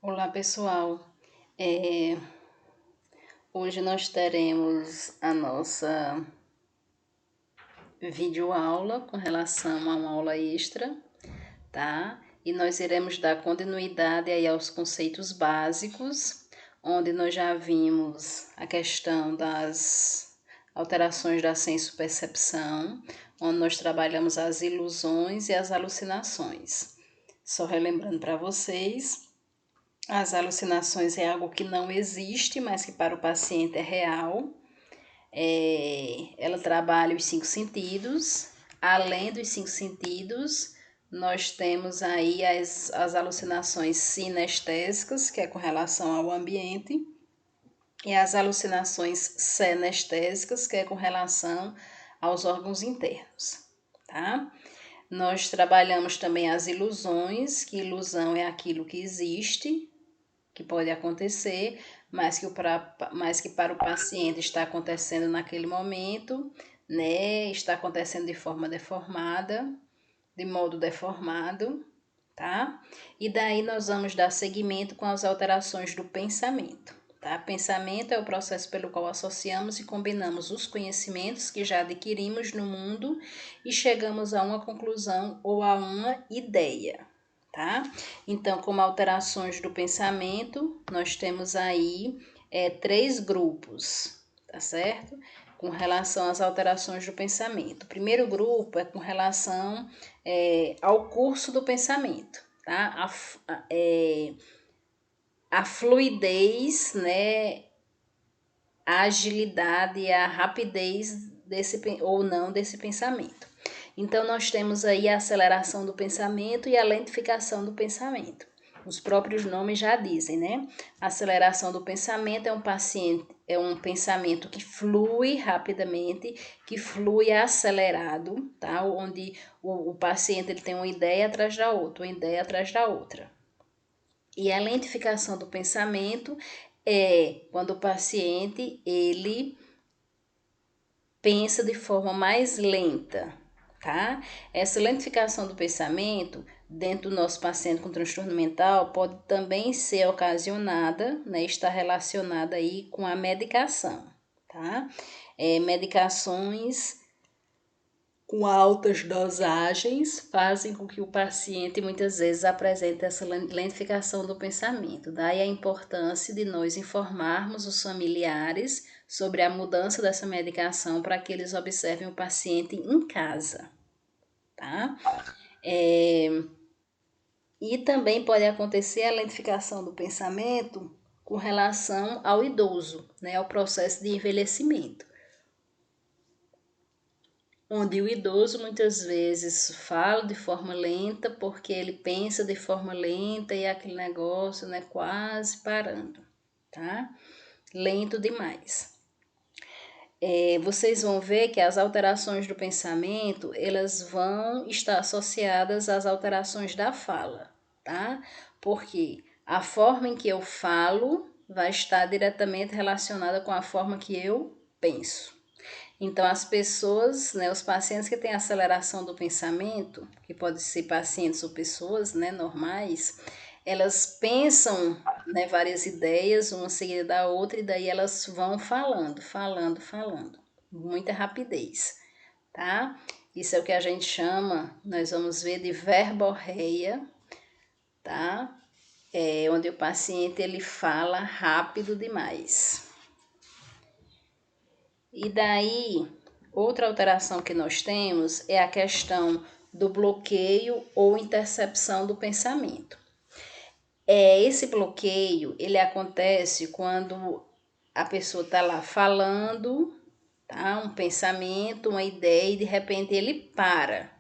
Olá pessoal, É, hoje nós teremos a nossa videoaula com relação a uma aula extra, tá? E nós iremos dar continuidade aí aos conceitos básicos, onde nós já vimos a questão das alterações da senso-percepção, onde nós trabalhamos as ilusões e as alucinações. Só relembrando para vocês, as alucinações é algo que não existe, mas que para o paciente é real. Ela trabalha os 5 sentidos. Além dos 5 sentidos, nós temos aí as alucinações sinestésicas, que é com relação ao ambiente, e as alucinações senestésicas, que é com relação aos órgãos internos, tá? Nós trabalhamos também as ilusões, que ilusão é aquilo que existe, que pode acontecer, mas que para o paciente está acontecendo naquele momento, né? Está acontecendo de forma deformada, de modo deformado, tá? E daí nós vamos dar seguimento com as alterações do pensamento, tá? Pensamento é o processo pelo qual associamos e combinamos os conhecimentos que já adquirimos no mundo e chegamos a uma conclusão ou a uma ideia, tá? Então, como alterações do pensamento, nós temos aí 3 grupos, tá certo? Com relação às alterações do pensamento. O primeiro grupo é com relação ao curso do pensamento, tá? A fluidez, né? A agilidade e a rapidez desse ou não desse pensamento. Então, nós temos aí a aceleração do pensamento e a lentificação do pensamento. Os próprios nomes já dizem, né? A aceleração do pensamento é um pensamento que flui rapidamente, que flui acelerado, tá? Onde o paciente ele tem uma ideia atrás da outra, uma ideia atrás da outra. E a lentificação do pensamento é quando o paciente ele pensa de forma mais lenta, tá? Essa lentificação do pensamento dentro do nosso paciente com transtorno mental pode também ser ocasionada, né, está relacionada aí com a medicação, tá? Medicações com altas dosagens fazem com que o paciente muitas vezes apresente essa lentificação do pensamento. Daí a importância de nós informarmos os familiares sobre a mudança dessa medicação para que eles observem o paciente em casa, tá? E também pode acontecer a lentificação do pensamento com relação ao idoso, né, ao processo de envelhecimento, onde o idoso muitas vezes fala de forma lenta porque ele pensa de forma lenta e aquele negócio, né, quase parando, tá? Lento demais. Vocês vão ver que as alterações do pensamento, elas vão estar associadas às alterações da fala, tá? Porque a forma em que eu falo vai estar diretamente relacionada com a forma que eu penso. Então, as pessoas, né, os pacientes que têm aceleração do pensamento, que podem ser pacientes ou pessoas, né, normais, elas pensam, né, várias ideias, uma seguida da outra, e daí elas vão falando, muita rapidez, tá? Isso é o que a gente chama, nós vamos ver de verborreia, tá? Onde o paciente ele fala rápido demais. E daí, outra alteração que nós temos é a questão do bloqueio ou intercepção do pensamento. Esse bloqueio, ele acontece quando a pessoa está lá falando, tá? Um pensamento, uma ideia, e de repente ele para.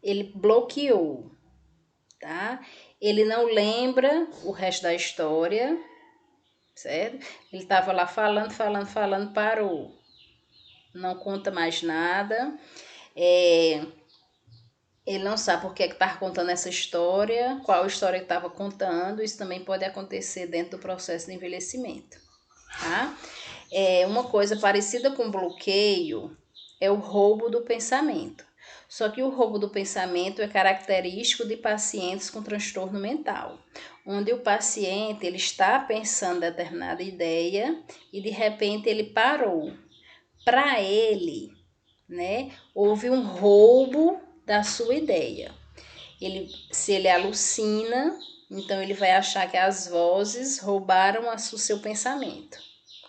Ele bloqueou, tá? Ele não lembra o resto da história, certo? Ele estava lá falando, parou. Não conta mais nada. Ele não sabe por que estava contando essa história, qual história que estava contando. Isso também pode acontecer dentro do processo de envelhecimento, tá? Uma coisa parecida com bloqueio é o roubo do pensamento. Só que o roubo do pensamento é característico de pacientes com transtorno mental, onde o paciente ele está pensando determinada ideia e de repente ele parou. Para ele, né, houve um roubo da sua ideia. Se ele alucina, então ele vai achar que as vozes roubaram o seu pensamento,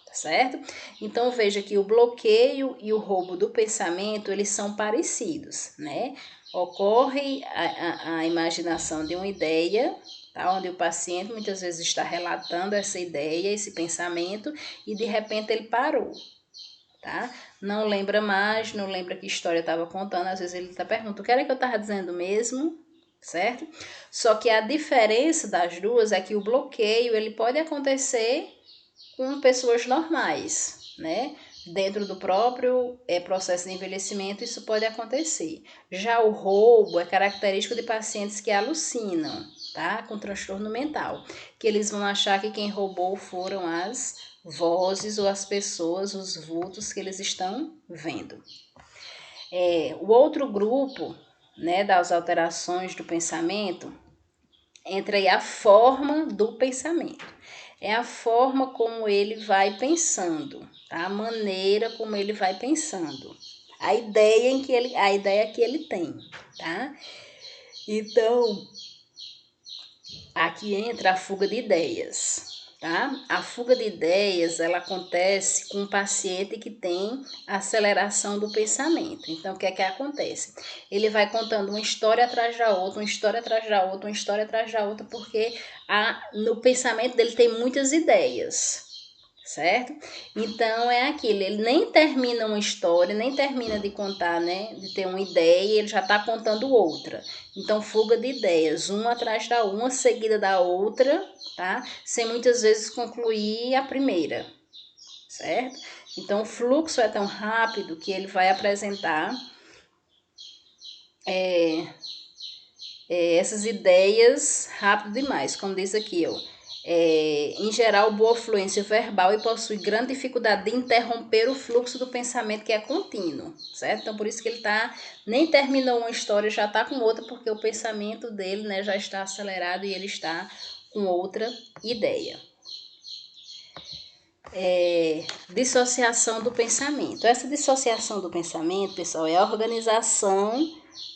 tá certo? Então veja que o bloqueio e o roubo do pensamento, eles são parecidos, né? Ocorre a imaginação de uma ideia, tá? Onde o paciente muitas vezes está relatando essa ideia, esse pensamento, e de repente ele parou, tá? Não lembra mais, não lembra que história estava contando, às vezes ele está perguntando, o que era que eu estava dizendo mesmo? Certo? Só que a diferença das duas é que o bloqueio ele pode acontecer com pessoas normais, né? Dentro do próprio processo de envelhecimento isso pode acontecer. Já o roubo é característico de pacientes que alucinam, tá? Com transtorno mental, que eles vão achar que quem roubou foram as vozes ou as pessoas, os vultos que eles estão vendo. O outro grupo, né, das alterações do pensamento, entra aí a forma do pensamento. É a forma como ele vai pensando, tá? A maneira como ele vai pensando, a ideia que ele tem, tá? Então, aqui entra a fuga de ideias. Tá? A fuga de ideias ela acontece com um paciente que tem aceleração do pensamento. Então, o que é que acontece? Ele vai contando uma história atrás da outra, uma história atrás da outra, uma história atrás da outra, porque no pensamento dele tem muitas ideias, certo? Então, é aquilo, ele nem termina uma história, nem termina de contar, né? De ter uma ideia, ele já está contando outra. Então, fuga de ideias, uma atrás da uma, seguida da outra, tá? Sem muitas vezes concluir a primeira, certo? Então, o fluxo é tão rápido que ele vai apresentar essas ideias rápido demais, como diz aqui, ó. Em geral, boa fluência verbal e possui grande dificuldade de interromper o fluxo do pensamento que é contínuo, certo? Então, por isso que ele nem terminou uma história, já está com outra, porque o pensamento dele, né, já está acelerado e ele está com outra ideia. Dissociação do pensamento. Essa dissociação do pensamento, pessoal, é a organização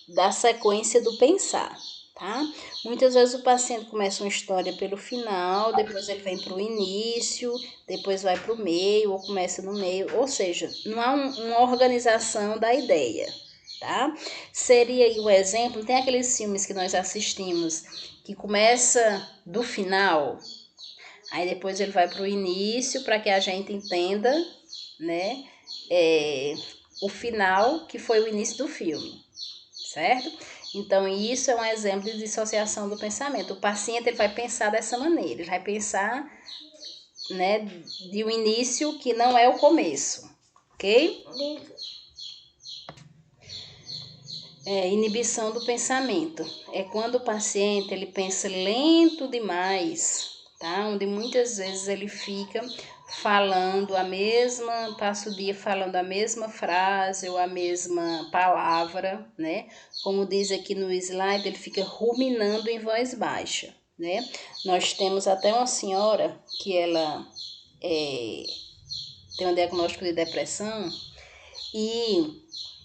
da sequência do pensar, tá? Muitas vezes o paciente começa uma história pelo final, depois ele vem para o início, depois vai para o meio, ou começa no meio, ou seja, não há uma organização da ideia, tá? Seria aí o exemplo, tem aqueles filmes que nós assistimos que começa do final, aí depois ele vai para o início para que a gente entenda, né, o final que foi o início do filme, certo? Então, isso é um exemplo de dissociação do pensamento. O paciente ele vai pensar dessa maneira, ele vai pensar, né, de um início que não é o começo, ok? Inibição do pensamento. É quando o paciente ele pensa lento demais, tá? Onde muitas vezes ele fica falando passa o dia falando a mesma frase ou a mesma palavra, né? Como diz aqui no slide, ele fica ruminando em voz baixa, né? Nós temos até uma senhora que ela tem um diagnóstico de depressão e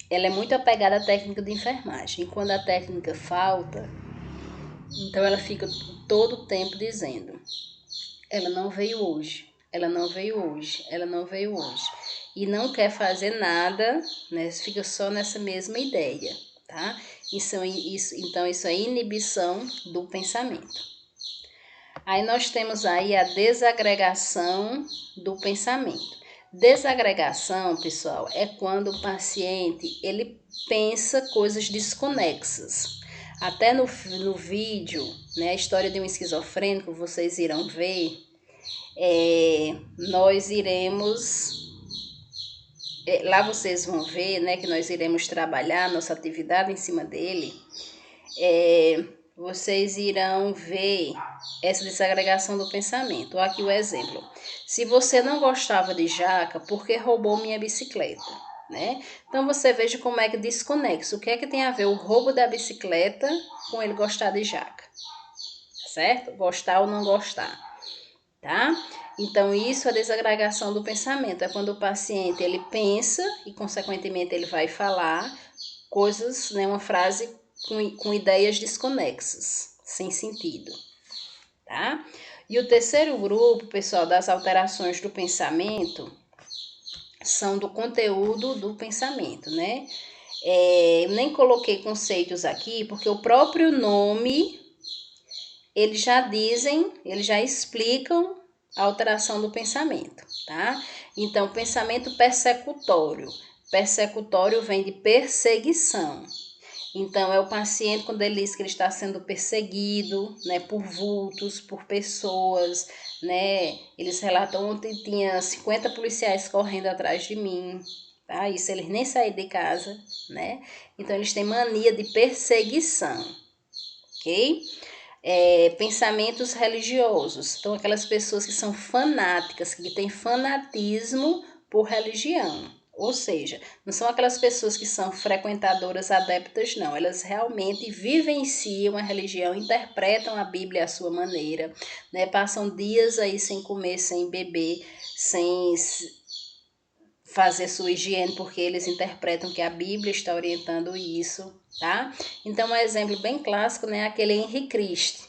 ela é muito apegada à técnica de enfermagem. E quando a técnica falta, então ela fica todo o tempo dizendo: ela não veio hoje, ela não veio hoje, ela não veio hoje. E não quer fazer nada, né? Fica só nessa mesma ideia, tá? Então isso é inibição do pensamento. Aí nós temos aí a desagregação do pensamento. Desagregação, pessoal, é quando o paciente ele pensa coisas desconexas. Até no vídeo, né, a história de um esquizofrênico, vocês irão ver, nós iremos, lá vocês vão ver, né, que nós iremos trabalhar nossa atividade em cima dele, vocês irão ver essa desagregação do pensamento. Aqui o exemplo. Se você não gostava de jaca, por que roubou minha bicicleta? né? Então você veja como é que desconexo. O que é que tem a ver o roubo da bicicleta com ele gostar de jaca? Certo? Gostar ou não gostar, tá? Então isso é desagregação do pensamento. É quando o paciente ele pensa e consequentemente ele vai falar coisas, né, uma frase com ideias desconexas, sem sentido, tá? E o terceiro grupo, pessoal, das alterações do pensamento são do conteúdo do pensamento, né? Eu nem coloquei conceitos aqui, porque o próprio nome, eles já explicam a alteração do pensamento, tá? Então, pensamento persecutório. Persecutório vem de perseguição. Então, é o paciente quando ele diz que ele está sendo perseguido, né, por vultos, por pessoas, né? Eles relatam, ontem tinha 50 policiais correndo atrás de mim, tá? Isso eles nem saíram de casa, né? Então, eles têm mania de perseguição, ok? Pensamentos religiosos. Então, aquelas pessoas que são fanáticas, que têm fanatismo por religião. Ou seja, não são aquelas pessoas que são frequentadoras adeptas, não. Elas realmente vivenciam a religião, interpretam a Bíblia à sua maneira, né? Passam dias aí sem comer, sem beber, sem fazer sua higiene, porque eles interpretam que a Bíblia está orientando isso, tá? Então, um exemplo bem clássico, né, é aquele Henri Christ,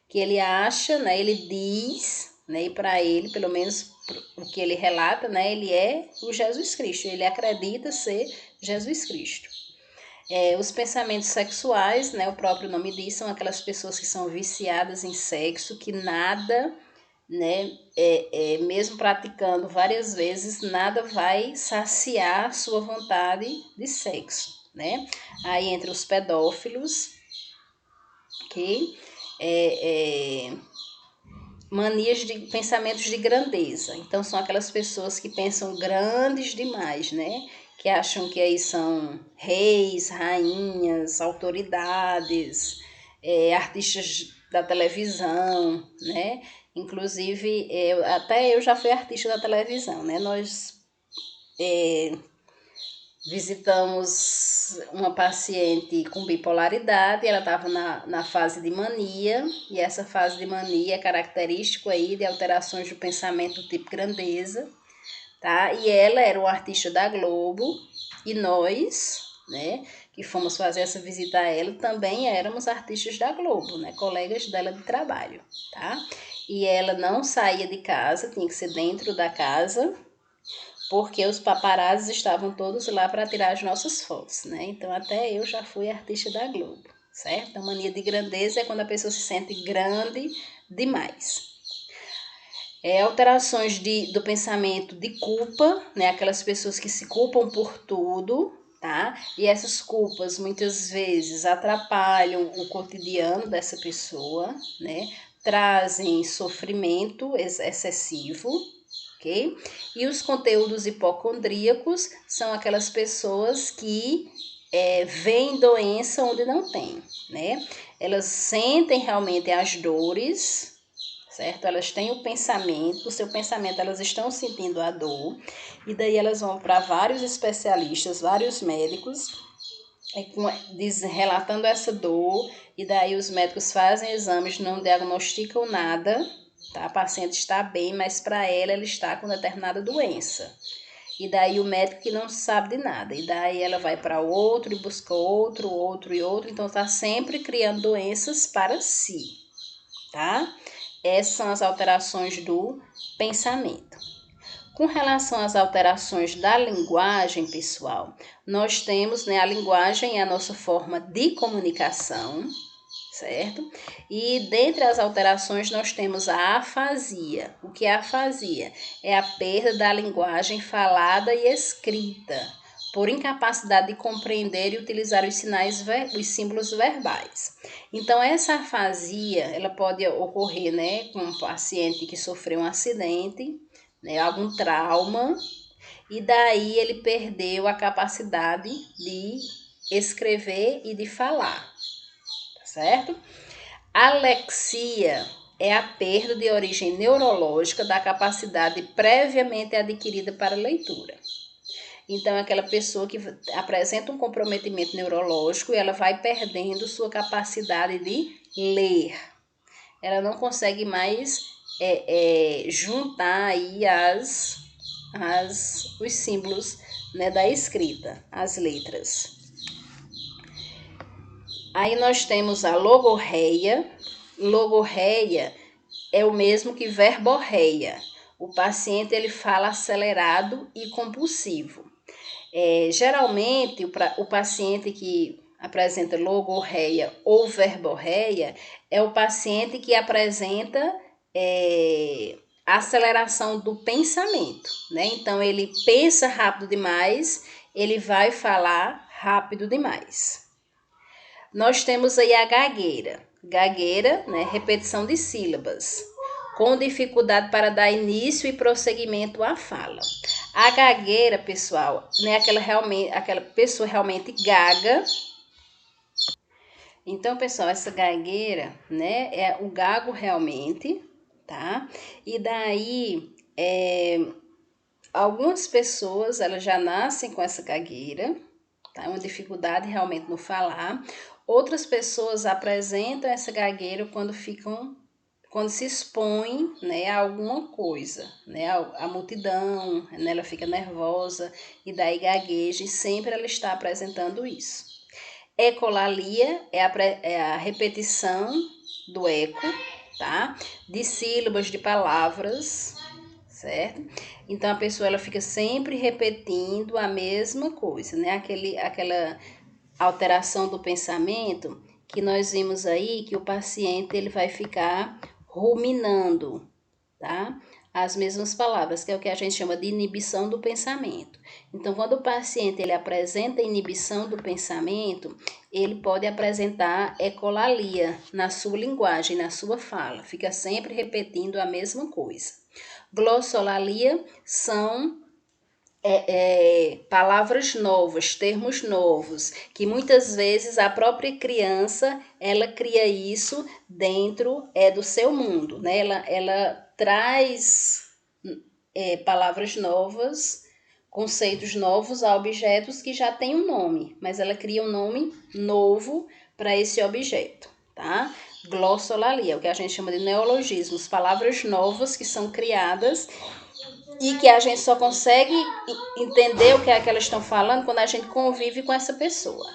que ele acha, né, ele diz, né, e para ele, pelo menos o que ele relata, né, ele é o Jesus Cristo, ele acredita ser Jesus Cristo. Os pensamentos sexuais, né, o próprio nome diz, são aquelas pessoas que são viciadas em sexo, que nada, né, mesmo praticando várias vezes, nada vai saciar sua vontade de sexo, né? Aí entre os pedófilos, ok? Manias de pensamentos de grandeza. Então são aquelas pessoas que pensam grandes demais, né? Que acham que aí são reis, rainhas, autoridades, artistas da televisão, né? Inclusive, até eu já fui artista da televisão, né? Nós visitamos uma paciente com bipolaridade, ela estava na fase de mania, e essa fase de mania é característico aí de alterações do pensamento do tipo grandeza, tá? E ela era uma artista da Globo, e nós, né, que fomos fazer essa visita a ela, também éramos artistas da Globo, né, colegas dela de trabalho, tá? E ela não saía de casa, tinha que ser dentro da casa, porque os paparazzis estavam todos lá para tirar as nossas fotos, né? Então até eu já fui artista da Globo, certo? A mania de grandeza é quando a pessoa se sente grande demais. Alterações do pensamento de culpa, né? Aquelas pessoas que se culpam por tudo, tá? E essas culpas muitas vezes atrapalham o cotidiano dessa pessoa, né? Trazem sofrimento excessivo, ok? E os conteúdos hipocondríacos são aquelas pessoas que veem doença onde não tem, né? Elas sentem realmente as dores, certo? Elas têm o pensamento, o seu pensamento, elas estão sentindo a dor, e daí elas vão para vários especialistas, vários médicos, relatando essa dor, e daí os médicos fazem exames, não diagnosticam nada, tá? A paciente está bem, mas para ela está com determinada doença. E daí o médico que não sabe de nada, e daí ela vai para outro e busca outro, então está sempre criando doenças para si, tá? Essas são as alterações do pensamento. Com relação às alterações da linguagem, pessoal, nós temos, né, a linguagem é a nossa forma de comunicação, certo? E dentre as alterações nós temos a afasia. O que é a afasia? É a perda da linguagem falada e escrita, por incapacidade de compreender e utilizar os símbolos verbais. Então, essa afasia, ela pode ocorrer, né, com um paciente que sofreu um acidente, né, algum trauma, e daí ele perdeu a capacidade de escrever e de falar, tá certo? Alexia é a perda de origem neurológica da capacidade previamente adquirida para leitura. Então, é aquela pessoa que apresenta um comprometimento neurológico e ela vai perdendo sua capacidade de ler. Ela não consegue mais juntar aí os símbolos, né, da escrita, as letras. Aí nós temos a logorreia. Logorreia é o mesmo que verborreia. O paciente ele fala acelerado e compulsivo. Geralmente, o paciente que apresenta logorreia ou verborreia é o paciente que apresenta aceleração do pensamento, né? Então, ele pensa rápido demais, ele vai falar rápido demais. Nós temos aí a gagueira. Gagueira, né? Repetição de sílabas, com dificuldade para dar início e prosseguimento à fala. A gagueira, pessoal, né? Aquela pessoa realmente gaga. Então, pessoal, essa gagueira, né? É o gago realmente, tá? E daí, algumas pessoas, elas já nascem com essa gagueira, tá? Uma dificuldade realmente no falar. Outras pessoas apresentam essa gagueira quando se expõem, né, a alguma coisa, né, a multidão, né, ela fica nervosa e daí gagueja, e sempre ela está apresentando isso. Ecolalia é a repetição do eco, tá? De sílabas, de palavras, certo? Então a pessoa ela fica sempre repetindo a mesma coisa, né? Aquela alteração do pensamento que nós vimos aí, que o paciente ele vai ficar ruminando, tá? As mesmas palavras, que é o que a gente chama de inibição do pensamento. Então, quando o paciente ele apresenta inibição do pensamento, ele pode apresentar ecolalia na sua linguagem, na sua fala, fica sempre repetindo a mesma coisa. Glossolalia são palavras novas, termos novos, que muitas vezes a própria criança, ela cria isso dentro do seu mundo, né? Ela traz palavras novas, conceitos novos a objetos que já têm um nome, mas ela cria um nome novo para esse objeto, tá? Glossolalia, o que a gente chama de neologismos, palavras novas que são criadas e que a gente só consegue entender o que é que elas estão falando quando a gente convive com essa pessoa.